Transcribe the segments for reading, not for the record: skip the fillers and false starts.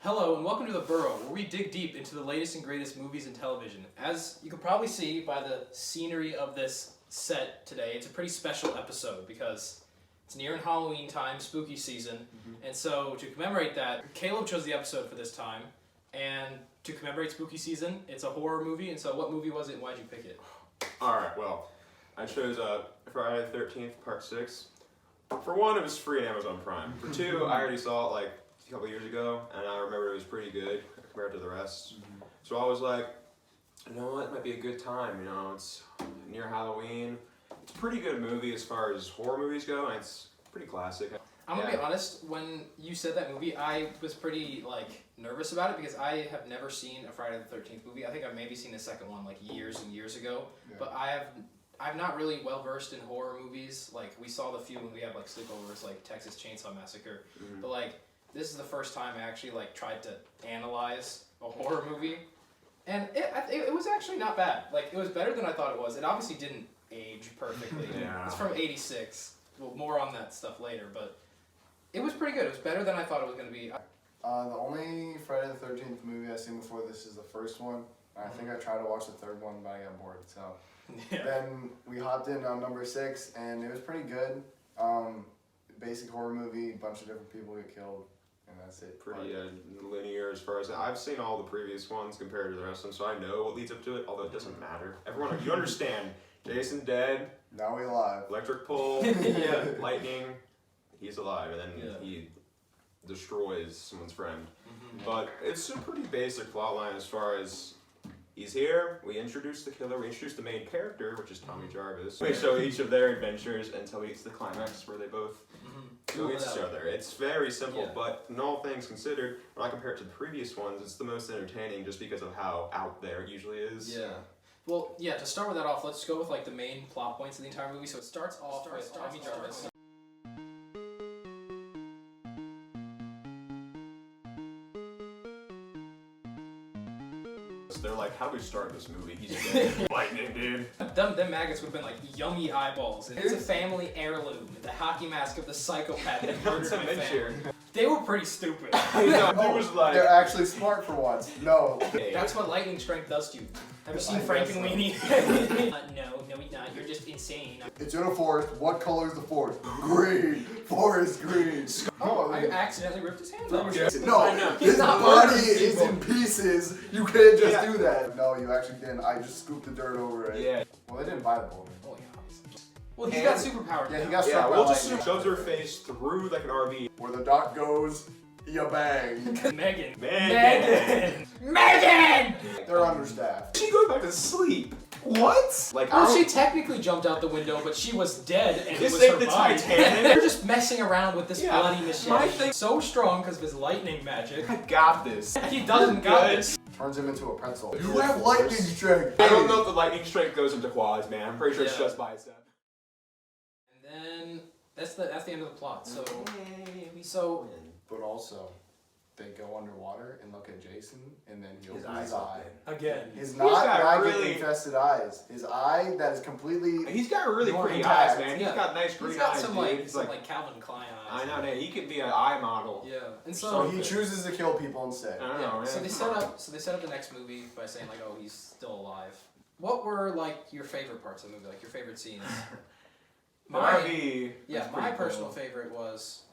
Hello and welcome to the Burrow, where we dig deep into the latest and greatest movies and television. As you can probably see by the scenery of this set today, it's a pretty special episode because it's nearing Halloween time, spooky season, and so to commemorate that, Caleb chose the episode for this time, and to commemorate spooky season, it's a horror movie, and so what movie was it and why'd you pick it? Alright, well, I chose Friday the 13th, Part 6. For one, it was free on Amazon Prime. For two, I already saw it like a couple years ago, and I remember it was pretty good compared to the rest. So I was like, you know what, it might be a good time, you know, it's near Halloween. It's a pretty good movie as far as horror movies go, and it's pretty classic. I'm gonna be honest, when you said that movie, I was pretty nervous about it because I have never seen a Friday the 13th movie. I think I've maybe seen the second one years and years ago, but I'm not really well versed in horror movies. Like we saw the few when we had sleepovers, like Texas Chainsaw Massacre, but this is the first time I actually tried to analyze a horror movie, and it was actually not bad. It was better than I thought it was. It obviously didn't age perfectly. Yeah. It's from '86. Well, more on that stuff later, but it was pretty good. It was better than I thought it was going to be. The only Friday the 13th movie I've seen before this is the first one. I think I tried to watch the third one, but I got bored. So then we hopped in on number 6, and it was pretty good. Basic horror movie, a bunch of different people get killed, and that's it. Pretty linear as far as I've seen all the previous ones compared to the rest of them, so I know what leads up to it, although it doesn't matter. Everyone, you understand, Jason dead, Now we alive. electric pole, lightning, he's alive, and then he destroys someone's friend. But it's a pretty basic plotline as far as he's here, we introduce the killer, we introduce the main character, which is Tommy Jarvis. We show each of their adventures until we get to the climax where they both go against each other. It's very simple, but in all things considered, when I compare it to the previous ones, it's the most entertaining just because of how out there it usually is. Yeah. Well, to start with that off, let's go with the main plot points of the entire movie. So it starts off with Tommy Jarvis. They're like, how do we start this movie? He's dead. Lightning, dude. Them maggots would have been yummy eyeballs. It's a family heirloom. The hockey mask of the psychopath that murdered my family. They were pretty stupid. They're actually smart for once. No. That's what lightning strike does to you. Have you seen Frankenweenie? No, he's not. You're just insane. It's in a forest. What color is the forest? Green. Forest green. Oh, I accidentally ripped his hand off. No, his body is in pieces. You can't just do that. No, you actually didn't. I just scooped the dirt over it. Yeah. Well, they didn't buy the bullet. Oh, yeah. Well, he's got superpowers. Yeah, he got struck Yeah, by we'll just lightning. shows her face through an RV. Where the dot goes, you bang. Megan. They're understaffed. She goes back to sleep. What? Well, she technically jumped out the window, but she was dead and it was saved her the body. Titanic. They're just messing around with this bloody machete. My thing- So strong because of his lightning magic. I got this. He doesn't got this. Turns him into a pretzel. You have lightning strike. I don't know if the lightning strike goes into quads, man. I'm pretty sure it's just bicep. And then that's the end of the plot. But also, they go underwater and look at Jason, and then he opens his eyes eye. Again. His got maggot-infested eyes. His eye that is completely... He's got really pretty intact. eyes, man. He's got nice green He's got eyes, some dude. some Calvin Klein eyes. I know, man. He could be an eye model. Yeah. And So he chooses to kill people instead. I don't know, man. So they set up the next movie by saying oh, he's still alive. What were your favorite parts of the movie? Your favorite scenes? My personal favorite was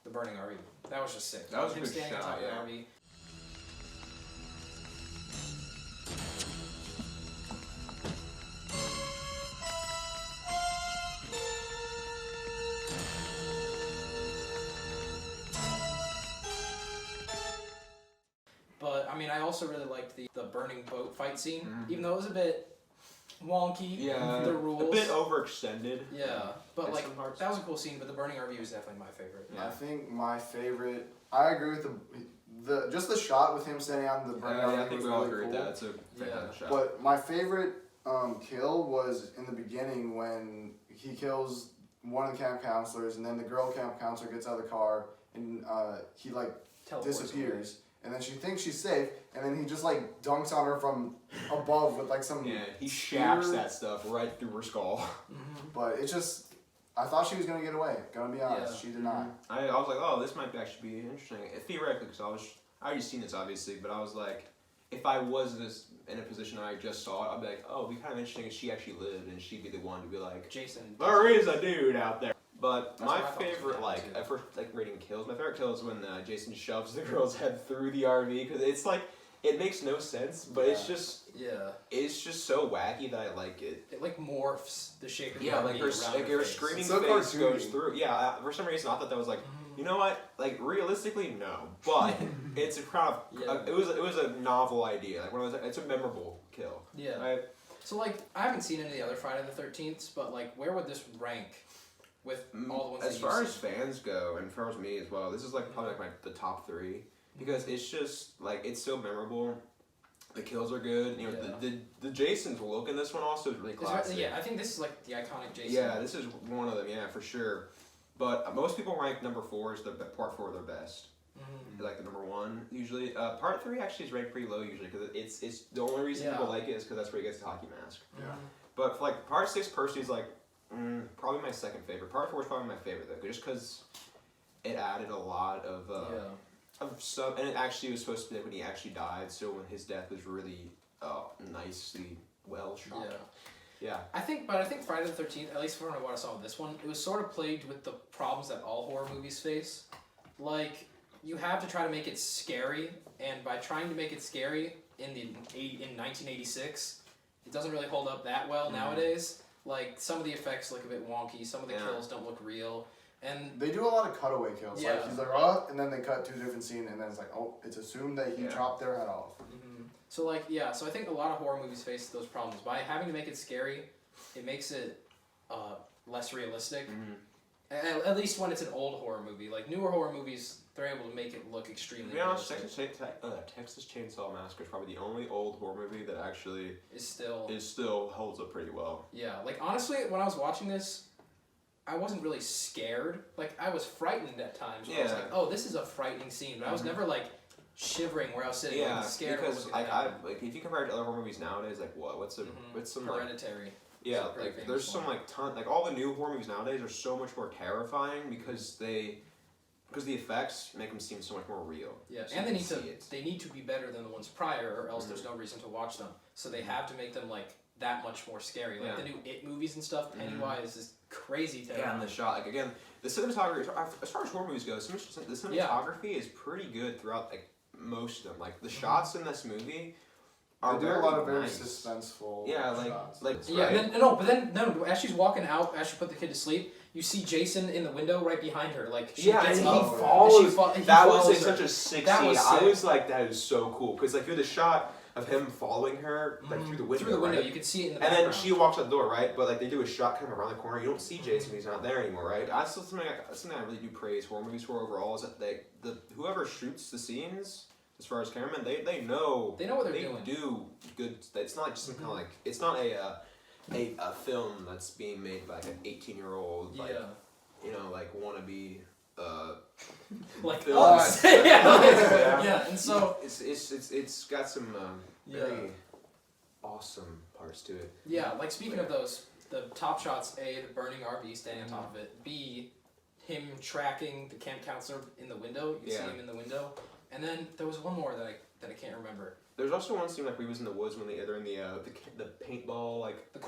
the burning RV. That was just sick. That was a him good standing on shot, top of the RV. But I also really liked the burning boat fight scene, even though it was a bit wonky. Yeah, the rules. a bit overextended. Yeah, but parts. that was a cool scene. But the burning RV was definitely my favorite. I think my favorite... I agree with just the shot with him standing on the burning RV I think was we all really agree cool. with that. It's a fantastic shot. But my favorite kill was in the beginning when he kills one of the camp counselors, and then the girl camp counselor gets out of the car, and he Teleports disappears. away. And then she thinks she's safe, and then he just dunks on her from above with some... Yeah, he shaps that stuff right through her skull. But it's just... I thought she was going to get away, gonna be honest. Yeah. She did not. I was like, oh, this might actually be interesting. Theoretically, because I already seen this obviously, but I was like, if I was in a position I just saw it, I'd be like, oh, it'd be kind of interesting if she actually lived and she'd be the one to be like, Jason. there is a dude out there. But That's my what I thought was favorite, good, like, too. at first, like, rating kills, my favorite kill is when Jason shoves the girl's head through the RV, because it's like, it makes no sense, but it's just so wacky that I like it. It like morphs the shape of the Yeah, like her face. screaming so face cartoony. goes through. Yeah, for some reason I thought that was like, you know what? Like realistically, no, but it's a kind of it was a novel idea. Like it's a memorable kill. Yeah. Right? So like I haven't seen any of the other Friday the 13th, but like where would this rank with all the ones? As that far you've as seen? fans go, and as far as me as well, this is like probably like the top 3 because it's just like it's so memorable. The kills are good. You know, the Jason's look in this one also is really classic. Yeah, I think this is like the iconic Jason. Yeah, this is one of them. Yeah, for sure. But most people rank number 4 as part 4 their best. Like the number 1 usually. Part 3 actually is ranked pretty low usually because it's the only reason people like it is because that's where he gets the hockey mask. Yeah. But for like part 6 personally is like probably my second favorite. Part 4 is probably my favorite though, just because it added a lot of some, and it actually was supposed to be when he actually died. So when his death was really nicely well shot. Yeah. I think Friday the 13th, at least from what I saw with this one, it was sort of plagued with the problems that all horror movies face. Like, you have to try to make it scary, and by trying to make it scary in 1986, it doesn't really hold up that well nowadays. Like, some of the effects look a bit wonky, some of the kills don't look real, and... They do a lot of cutaway kills. Yeah. Like, he's like, oh, and then they cut to a different scene, and then it's like, oh, it's assumed that he chopped their head off. So like, so I think a lot of horror movies face those problems. By having to make it scary, it makes it less realistic. At least when it's an old horror movie. Like newer horror movies, they're able to make it look extremely realistic. Texas Chainsaw Massacre is probably the only old horror movie that actually is still holds up pretty well. Yeah, like honestly, when I was watching this, I wasn't really scared. Like I was frightened at times. I was like, oh, this is a frightening scene, but I was never like shivering where I was sitting like, scared. Because if you compare it to other horror movies nowadays, like what's some Hereditary. Like, yeah, like there's some like all the new horror movies nowadays are so much more terrifying because the effects make them seem so much more real. Yeah, so and they need to be better than the ones prior, or else there's no reason to watch them. So they have to make them like that much more scary. Like the new It movies and stuff, Pennywise is crazy terrifying. Yeah, and the shot, like again, the cinematography. As far as horror movies go, the cinematography is pretty good throughout like most of them. Like the shots in this movie are they do a lot of very nice. Suspenseful shots. But then as she's walking out, as she put the kid to sleep, you see Jason in the window right behind her. Like she and gets he up, follows. That was her. such a sick That scene. was I sick. was like, that is so cool because like through the shot of him following her like through the window. Through the window, right? you can see it in the And background. then she walks out the door, right? But like they do a shot kind of around the corner. You don't see Jason; he's not there anymore, right? That's something I really do praise horror movies for overall. Is that whoever shoots the scenes, as far as cameramen, they know what they're doing. They do good. It's not just some kind of like it's not a film that's being made by like an 18-year-old like like wannabe. Like us. and so it's got some very awesome parts to it. Yeah, like speaking of those, the top shots: A, the burning RV standing on top of it; B, him tracking the camp counselor in the window. You can see him in the window, and then there was one more that I can't remember. There's also one scene like we was in the woods when they're in the paintball like the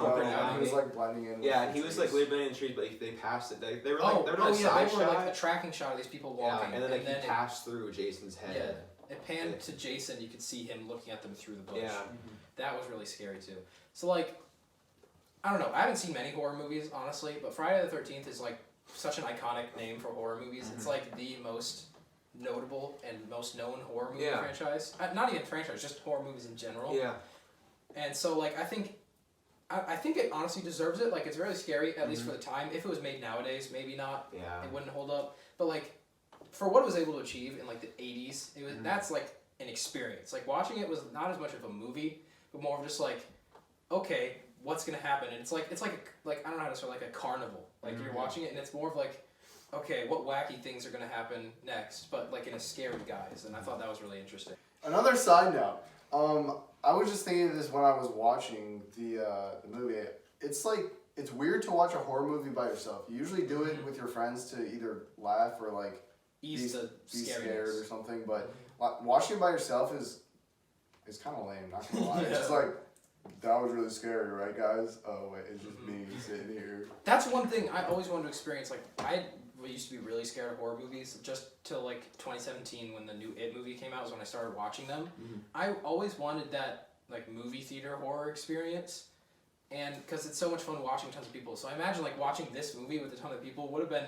he was like blending in. Yeah, and he was like living in the trees, but they passed it. They were like they were doing a side shot. Like a tracking shot of these people walking. Yeah, and then he passed through Jason's head. Yeah, it panned to Jason. You could see him looking at them through the bush. Yeah, that was really scary too. So like, I don't know. I haven't seen many horror movies honestly, but Friday the 13th is like such an iconic name for horror movies. It's like the most notable and most known horror movie franchise. Not even franchise, just horror movies in general. Yeah. And so like I think it honestly deserves it. Like it's really scary, at least for the time. If it was made nowadays, maybe not. Yeah. It wouldn't hold up. But like for what it was able to achieve in like the 80s, it was that's like an experience. Like watching it was not as much of a movie, but more of just like, okay, what's gonna happen? And it's like I don't know how to say, like a carnival. Like you're watching it and it's more of like, okay, what wacky things are going to happen next, but like in a scary guise, and I thought that was really interesting. Another side note, I was just thinking of this when I was watching the movie. It's like, it's weird to watch a horror movie by yourself. You usually do it with your friends to either laugh or like be scared or something, but watching it by yourself is kind of lame. Not gonna lie. It's just like that was really scary, right, guys? Oh wait, it's just me sitting here. That's one thing I always wanted to experience. Like I used to be really scared of horror movies. Just till like 2017 when the new It movie came out was when I started watching them. I always wanted that like movie theater horror experience, and because it's so much fun watching tons of people. So I imagine like watching this movie with a ton of people would have been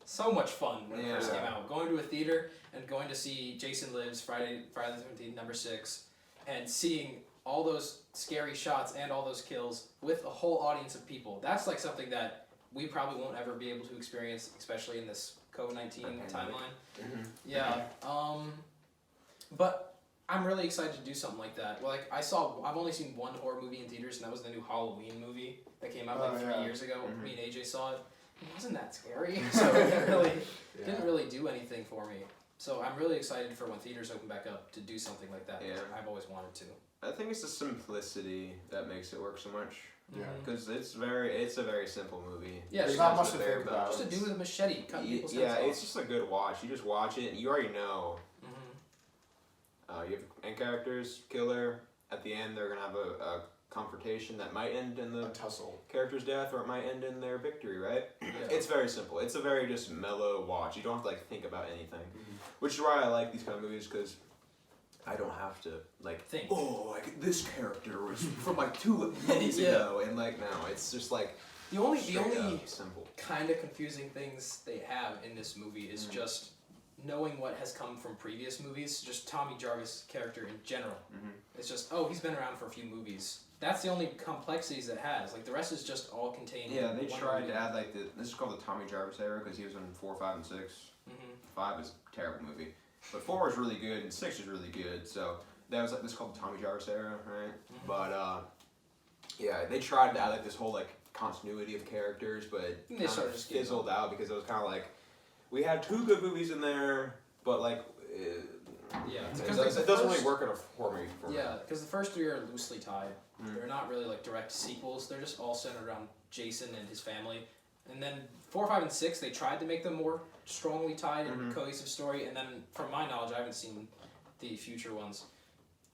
so much fun when it first came out. Going to a theater and going to see Jason Lives Friday the 13th #6, and seeing all those scary shots and all those kills with a whole audience of people. That's like something that we probably won't ever be able to experience, especially in this COVID-19 timeline. Yeah. But I'm really excited to do something like that. Like I've only seen one horror movie in theaters, and that was the new Halloween movie that came out 3 years ago. Me and AJ saw it. It wasn't that scary, so it didn't really do anything for me. So I'm really excited for when theaters open back up to do something like that. Yeah. I've always wanted to. I think it's the simplicity that makes it work so much. Yeah. Because it's a very simple movie. Yeah, there's not much to think about. Just a dude with a machete cutting people's heads off. It's just a good watch. You just watch it and you already know. You have end characters, killer. At the end, they're gonna have a confrontation that might end in the tussle character's death, or it might end in their victory. Right? It's very simple. It's a very just mellow watch. You don't have to like think about anything, which is why I like these kind of movies because I don't have to like think. Oh, like this character was from like 2 movies ago, and like no, it's just like the only simple kind of confusing things they have in this movie is just knowing what has come from previous movies. Just Tommy Jarvis' character in general. It's just he's been around for a few movies. That's the only complexities it has. Like the rest is just all contained. Yeah, in they one tried movie. to add like this is called the Tommy Jarvis era because he was in 4, 5, and 6. 5 is a terrible movie. But 4 is really good and 6 is really good, so that was like this is called the Tommy Jarvis era, right? But they tried to add like this whole like continuity of characters, but it kind of fizzled out because it was kind of like we had 2 good movies in there, but like it doesn't really work in a horror movie for me. Yeah, because the first 3 are loosely tied. They're not really like direct sequels. They're just all centered around Jason and his family. And then 4, 5, and 6, they tried to make them more strongly tied and cohesive story. And then, from my knowledge, I haven't seen the future ones.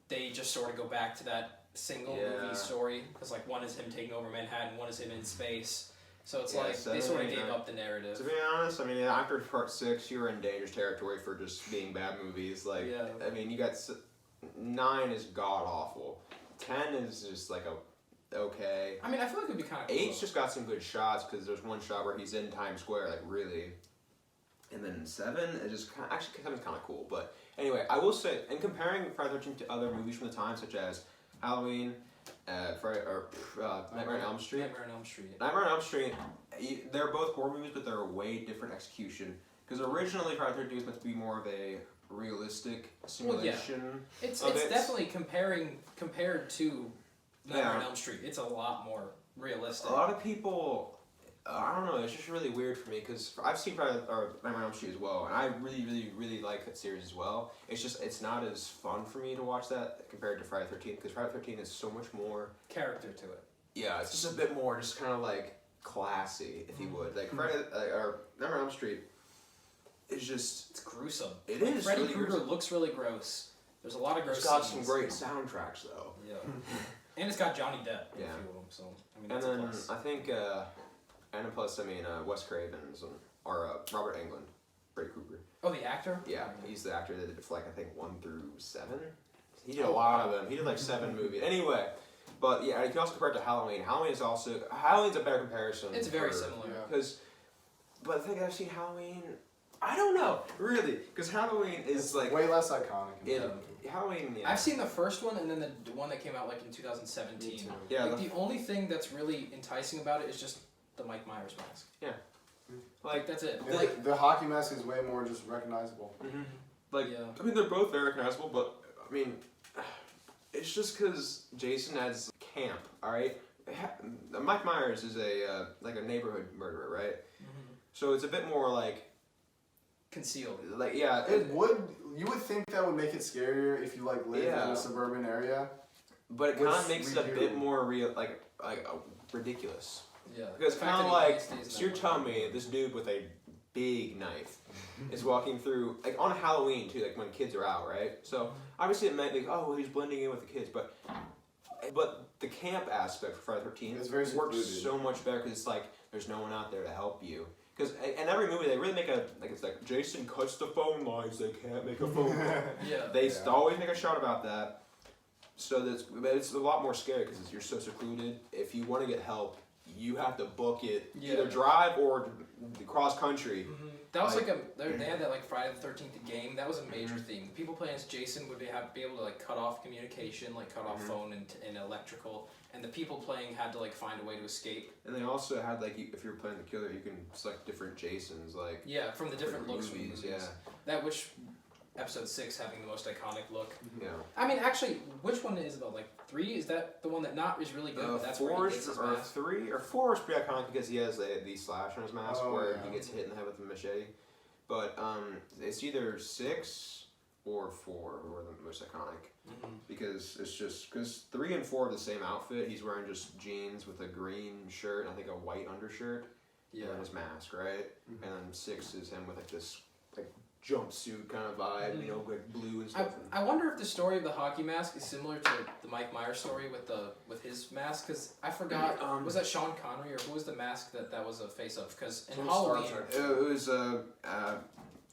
They just sort of go back to that single movie story because like one is him taking over Manhattan, one is him in space. So it's like they sort of gave up the narrative. To be honest, I mean, after part 6, you were in dangerous territory for just being bad movies. Like, I mean, you got 9 is god awful. 10 is just like okay. I mean, I feel like it'd be kind of cool. 8's just got some good shots because there's one shot where he's in Times Square, like really. And then 7 is just actually 7's kind of cool. But anyway, I will say, in comparing Friday the 13th to other movies from the time, such as Halloween, Nightmare on Elm Street. Nightmare on Elm Street, they're both horror movies, but they're a way different execution. Because originally Friday the 13th was meant to be more of a realistic simulation. It's definitely compared to Nightmare on Elm Street. It's a lot more realistic. A lot of people, I don't know, it's just really weird for me because I've seen Nightmare on Elm Street as well, and I really, really, really like that series as well. It's just, it's not as fun for me to watch that compared to Friday the 13th because Friday the 13th is so much more character to it. Yeah, it's just a bit more, just kind of like classy, if you would. Like Friday, or Nightmare on Elm Street is just... It's gruesome. It is. Freddy really Krueger gruesome. Looks really gross. There's a lot of gross It's got scenes. some great soundtracks, though. Yeah. And it's got Johnny Depp in a few of them, so I mean that's a plus. I think, and plus, Wes Craven's or Robert Englund, Freddy Krueger. Oh, the actor? Yeah, he's the actor that did it for like I think 1 through 7. He did a lot of them. He did like 7 movies. Anyway, but yeah, you can also compare it to Halloween. Halloween's a better comparison. It's very similar. Because, but I think I've seen Halloween. I don't know, really, because Halloween is like way less iconic. Halloween. Yeah. I've seen the first one and then the one that came out like in 2017. Yeah. Like, the only thing that's really enticing about it is just the Mike Myers mask. Yeah. Like that's it. Yeah, like the hockey mask is way more just recognizable. Like I mean, they're both very recognizable, but I mean, it's just because Jason adds camp. All right. Mike Myers is a like a neighborhood murderer, right? So it's a bit more like concealed. Like yeah, you would think that would make it scarier if you like live in a suburban area. But it kind of makes it a bit more real, like ridiculous. Yeah. Because kind of like, so you're telling me this dude with a big knife. Is walking through, like on Halloween too, like when kids are out, right? So obviously it meant like, oh, he's blending in with the kids, but the camp aspect for Friday the 13th works so much better because it's like there's no one out there to help you. Because in every movie they really make it's like Jason cuts the phone lines, they can't make a phone call. They always make a shot about that. So it's a lot more scary because you're so secluded. If you want to get help, you have to book it, either drive or cross country. That was they had that like Friday the 13th game. That was a major theme. People playing as Jason would be able to like cut off communication, like cut off phone and electrical, and the people playing had to like find a way to escape. And they also had like if you're playing the killer, you can select different Jasons, like from the different looks movies. That which episode 6 having the most iconic look. I mean, actually, which one is about like 3? Is that the one that not is really good? But that's 4 is 3 or 4 is pretty iconic because he has the slash on his mask where he gets hit in the head with a machete. But it's either 6 or 4 who are the most iconic because it's just because 3 and 4 are the same outfit. He's wearing just jeans with a green shirt and I think a white undershirt and his mask, right? And then 6 is him with like this like jumpsuit kind of vibe, you know, like blue and stuff. I wonder if the story of the hockey mask is similar to the Mike Myers story with his mask, because I forgot, was that Sean Connery or who was the mask that was a face of? Because in Halloween... It was,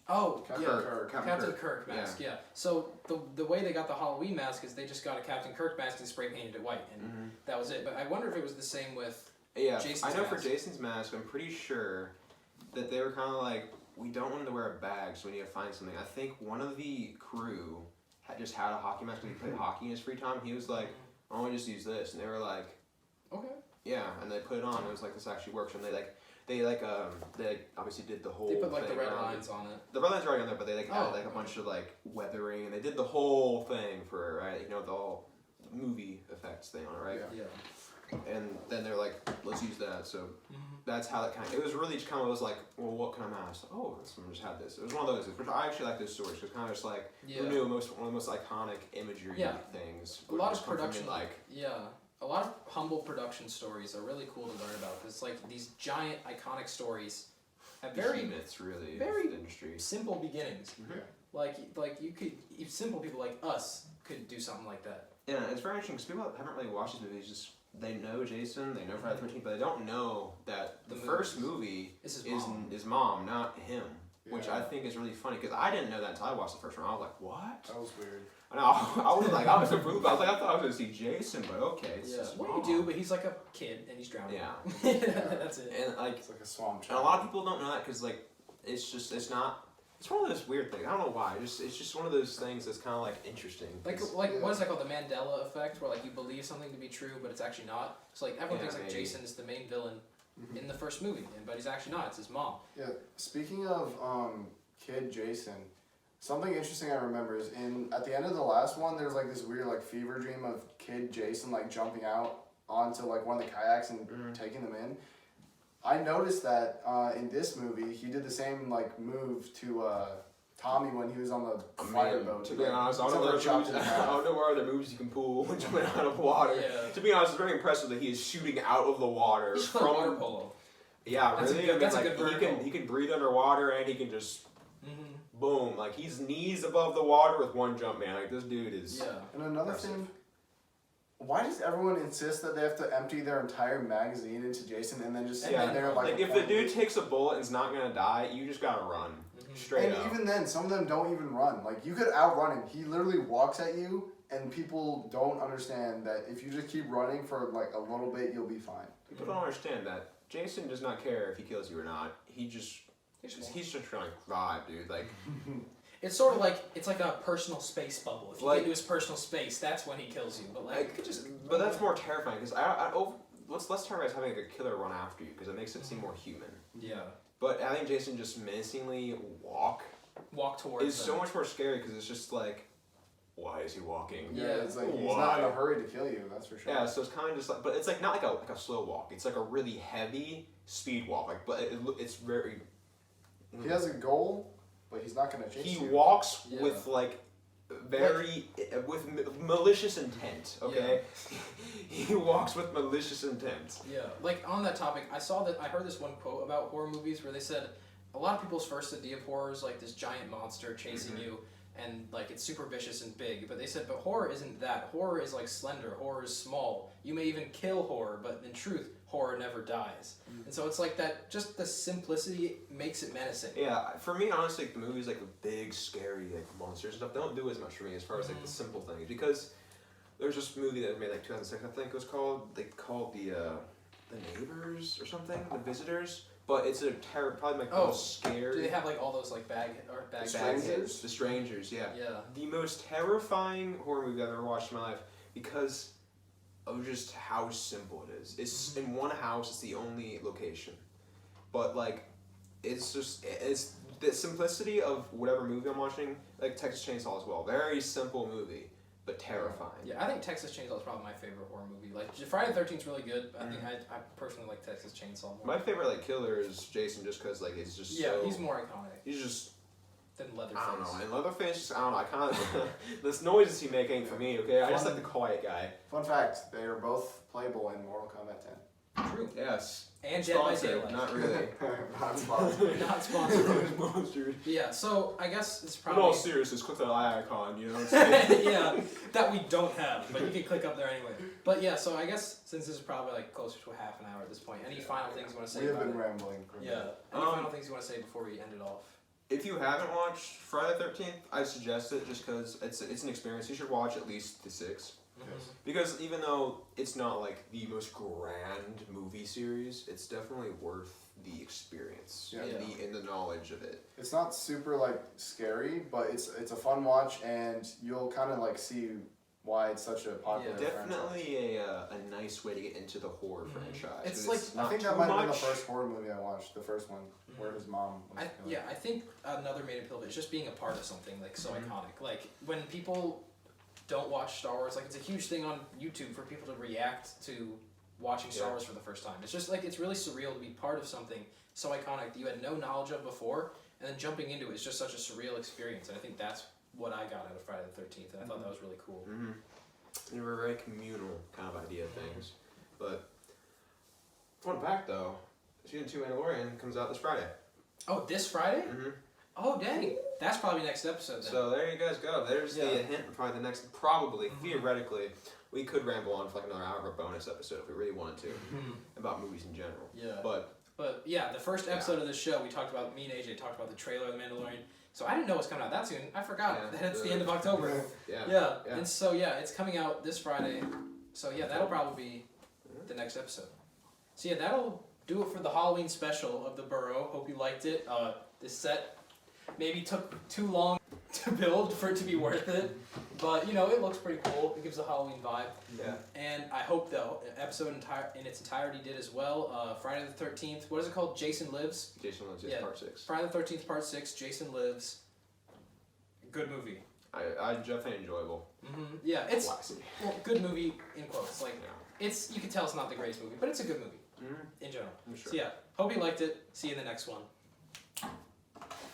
Captain Kirk mask, So the way they got the Halloween mask is they just got a Captain Kirk mask and spray painted it white, and that was it. But I wonder if it was the same with Jason's I know mask. For Jason's mask, I'm pretty sure that they were kind of like, we don't want him to wear a bag, so we need to find something. I think one of the crew just had a hockey mask when he played hockey in his free time. He was like, "I want to just use this," and they were like, "Okay." Yeah, and they put it on. And it was like, this actually works. And they obviously did the whole. They put like the red lines on it. The red lines are already on there, but they added like a bunch of like weathering, and they did the whole thing for the whole movie effects thing on it, right? Yeah. And then they're like, let's use that. So that's how it was really just kind of was like, well, what kind of mask? Oh, someone just had this. It was one of those. Which I actually like those stories because kind of just like who knew one of the most iconic imagery things. A lot of production, a lot of humble production stories are really cool to learn about. It's like these giant iconic stories have very myths, really, very the industry. Simple beginnings. Like simple people like us could do something like that. Yeah, it's very interesting because people haven't really watched these movies. They know Jason, they know Friday the 13th, but they don't know that the first movie is his mom, not him. Yeah. Which I think is really funny because I didn't know that until I watched the first one. I was like, what? That was weird. I know. I was like, I was approved. I was like, I thought I was going to see Jason, but okay. It's his mom. Well, you do, but he's like a kid and he's drowning. Yeah. That's it. And like, it's like a swamp. And a lot of people don't know that because like, it's not. It's one of those weird things. I don't know why. It's just one of those things that's kind of like interesting. Like what is that called? The Mandela effect, where like you believe something to be true, but it's actually not. So like everyone thinks like Jason is the main villain in the first movie, but he's actually not. It's his mom. Yeah. Speaking of kid Jason, something interesting I remember is at the end of the last one, there's like this weird like fever dream of kid Jason like jumping out onto like one of the kayaks and taking them in. I noticed that in this movie, he did the same like move to Tommy when he was on the fireboat. To be honest, I don't know where other moves you can pull when jumping out of water. Yeah. To be honest, it's very impressive that he is shooting out of the water from water polo. Yeah, really. He can breathe underwater and he can just boom, like he's knees above the water with one jump, man. Like this dude is. Yeah. And another thing. Why does everyone insist that they have to empty their entire magazine into Jason and then just stand there like if the dude takes a bullet and is not gonna die, you just gotta run straight up. And even then, some of them don't even run. Like you could outrun him. He literally walks at you, and people don't understand that if you just keep running for like a little bit, you'll be fine. People don't understand that Jason does not care if he kills you or not. He's just trying to thrive, dude. Like. It's sort of like a personal space bubble. If you get into his personal space, that's when he kills you. But that's more terrifying because less terrifying is having a killer run after you because it makes it seem more human. Yeah. But having Jason just menacingly walk towards is so much more scary because it's just like, why is he walking? Yeah, it's like he's not in a hurry to kill you. That's for sure. Yeah, so it's kind of just like, but it's like not like a slow walk. It's like a really heavy speed walk. Like, but it's very. He has a goal. But he's not going to chase you. He walks with with malicious intent, okay? Yeah. He walks with malicious intent. Yeah. Like on that topic, I heard this one quote about horror movies where they said a lot of people's first idea of horror is like this giant monster chasing you, and like it's super vicious and big. But they said, but horror isn't that. Horror is like slender. Horror is small. You may even kill horror, but in truth, horror never dies. And so it's like that. Just the simplicity makes it menacing. Yeah, for me, honestly, the movies like the big, scary like monsters and stuff don't do as much for me as far as like the simple things, because there's this movie that was made like 2006, I think it was called. They called the Neighbors or something, The Visitors. But it's a probably like the most scary. Do they have like all those like bag Strangers? The Strangers, yeah. Yeah. The most terrifying horror movie I've ever watched in my life because of just how simple it is. It's in one house. It's the only location, but like, it's the simplicity of whatever movie I'm watching. Like Texas Chainsaw as well. Very simple movie, but terrifying. Yeah, I think Texas Chainsaw is probably my favorite horror movie. Like Friday the 13th is really good. But I think I personally like Texas Chainsaw more. My favorite like killer is Jason, just because like it's just he's more iconic. He's just. Than Leatherface. I don't know. And Leatherface, just, I don't know. I kind of this noises he make ain't for me. Okay, I just like the quiet guy. Fun fact: they are both playable in Mortal Kombat 10. True. Yes. And Dead by Sponsored, Daylight. not really. Not sponsored. Not sponsored. Sponsored. Yeah. So I guess it's In probably. all seriousness, click that eye icon. You know. What I'm saying? Yeah, that we don't have, but you can click up there anyway. But yeah, so I guess since this is probably like closer to a half an hour at this point, any final things you want to say? We have about been it? rambling. Yeah. Any final things you want to say before we end it off? If you haven't watched Friday the 13th, I suggest it just because it's an experience. You should watch at least the 6. Because even though it's not like the most grand movie series, it's definitely worth the experience and the knowledge of it. It's not super like scary, but it's a fun watch, and you'll kind of like see why it's such a popular franchise. Definitely a nice way to get into the horror franchise. It's like I think that might have been the first horror movie I watched. The first one where his mom was killed. I think another main appeal of it is just being a part of something like so iconic. Like when people don't watch Star Wars, like it's a huge thing on YouTube for people to react to watching Star Wars for the first time. It's just like it's really surreal to be part of something so iconic that you had no knowledge of before, and then jumping into it is just such a surreal experience. And I think that's what I got out of Friday the 13th, and I thought that was really cool. They were very communal kind of idea of things. But fun fact though, Season 2 Mandalorian comes out this Friday. Oh, this Friday? Oh, dang. That's probably next episode then. So there you guys go. There's the hint. Probably the next, theoretically, we could ramble on for like another hour of a bonus episode if we really wanted to about movies in general. Yeah. But yeah, the first episode of this show, we talked about, me and AJ talked about the trailer of The Mandalorian. So I didn't know it was coming out that soon. I forgot that it's the end of October. Yeah. And so it's coming out this Friday. So yeah, that'll probably be the next episode. So yeah, that'll do it for the Halloween special of the Burrow. Hope you liked it. This set maybe took too long to build for it to be worth it, but you know it looks pretty cool. It gives a Halloween vibe. Yeah. And I hope the episode in its entirety did as well. Friday the 13th. What is it called? Jason Lives. Jason Lives. Part 6. Friday the 13th, Part 6. Jason Lives. Good movie. I definitely enjoyable. Yeah, it's classy. Well, good movie in quotes. Like it's you can tell it's not the greatest movie, but it's a good movie in general. I'm sure. So yeah, hope you liked it. See you in the next one.